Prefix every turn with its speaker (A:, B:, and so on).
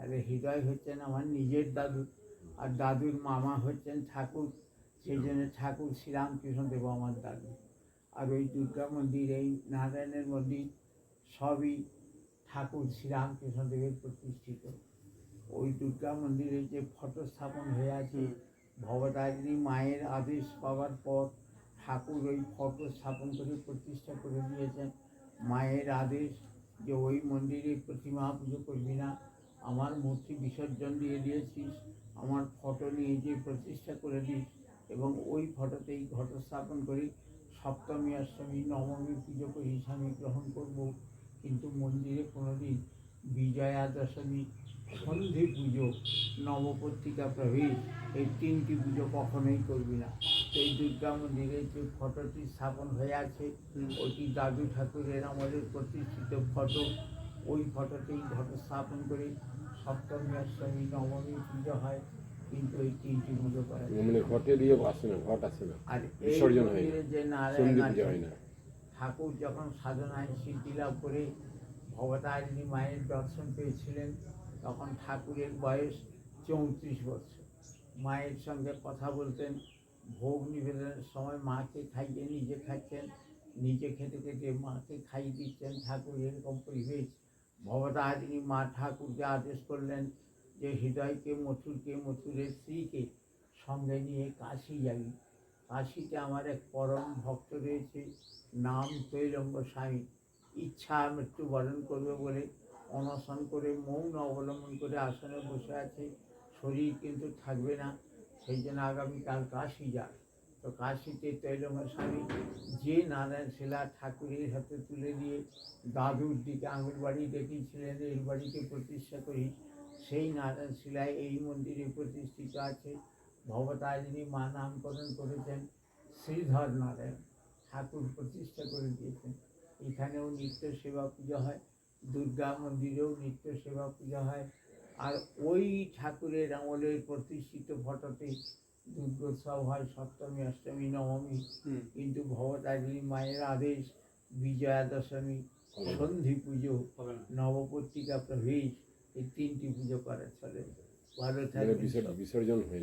A: তাহলে হৃদয় হচ্ছেন আমার নিজের দাদু, আর দাদুর মামা হচ্ছেন ঠাকুর, সেই জন্য ঠাকুর শ্রীরামকৃষ্ণদেব আমার দাদু। আর ওই দুর্গা মন্দির, এই নারায়ণের মন্দির সবই ঠাকুর শ্রীরামকৃষ্ণদেবের প্রতিষ্ঠিত। ওই দুর্গা মন্দিরে যে ফটো স্থাপন হয়ে আছে, ভবতারিণী মায়ের আদেশ পাওয়ার পর ঠাকুর ওই ফটো স্থাপন করে প্রতিষ্ঠা করে দিয়েছেন। মায়ের আদেশ যে ওই মন্দিরে প্রতিমা পুজো করবি না, আমার মূর্তি বিসর্জন দিয়ে দিয়েছিস, আমার ফটো নিয়ে যে প্রতিষ্ঠা করে দিস, এবং ওই ফটোতেই ঘট স্থাপন করি, সপ্তমী অষ্টমী নবমী পুজো করি, স্বামী গ্রহণ করব। কিন্তু মন্দিরে কোনোদিন বিজয়া দশমী, সন্ধি পুজো, নবপত্রিকা প্রবেশ, এই তিনটি পুজো কখনোই করবি না। এই দুর্গা মন্দিরে যে ফটোটি স্থাপন হয়ে আছে, ওইটি দাদু ঠাকুরের আমাদের প্রতিষ্ঠিত ফটো। ওই ফটোতেই ঘট স্থাপন করে সপ্তমী অষ্টমী নবমী পুজো হয়, কিন্তু এই তিনটি পুজো করা যায়।
B: মানে ঘটে দিয়ে আসে না, ঘট আসে না,
A: আর এই
B: বিসর্জন হয় না,
A: মন্দিরে যে নারায়ণ
B: সন্ধি পুজো
A: আছে,
B: হয় না।
A: ঠাকুর যখন সাধনায় সিদ্ধি লাভ করে ভবতারিণী মায়ের দর্শন পেয়েছিলেন, তখন ঠাকুরের বয়স 34 বছর। মায়ের সঙ্গে কথা বলতেন, ভোগ নিবেদনের সময় মাকে খাইয়ে নিজে খাচ্ছেন, নিজে খেতে খেতে মাকে খাইয়ে দিচ্ছেন। ঠাকুর এরকম পরিবেশ। ভবতারিণী মা ঠাকুরকে আদেশ করলেন যে হৃদয়কে, মথুরের স্ত্রীকে সঙ্গে নিয়ে কাশী যাবি। কাশীতে আমার এক পরম ভক্ত রয়েছে, নাম তৈলঙ্গ স্বামী। ইচ্ছা মৃত্যুবরণ করবে বলে অনশন করে, মৌন অবলম্বন করে আসনে বসে আছে, শরীর কিন্তু থাকবে না। সেই জন্য আগামীকাল কাশী যায়। তো কাশীতে তৈলঙ্গ স্বামী যে নারায়ণ শিলা ঠাকুরের হাতে তুলে দিয়ে দাদুর দিকে আঙুল বাড়ি দেখিয়েছিলেন, এই বাড়িতে প্রতিষ্ঠা করি, সেই নারায়ণ শিলায় এই মন্দিরে প্রতিষ্ঠিত আছে। ভবতারিণী মা নামকরণ করেছেন শ্রীধর নারায়ণ, ঠাকুর প্রতিষ্ঠা করে দিয়েছেন। এখানেও নিত্য সেবা পূজা হয়, দুর্গা মন্দিরেও নিত্য সেবা পূজা হয়। আর ওই ঠাকুরের আমলের প্রতিষ্ঠিত ফটোতে দুর্গোৎসব হয় সপ্তমী অষ্টমী নবমী। কিন্তু ভবতারিণী মায়ের আদেশ বিজয়া দশমী, সন্ধি পুজো, নবপত্রিকা প্রবেশ, এই তিনটি পুজো করা চলে। ভালো থাকবেন।
B: বিসর্জন হয়ে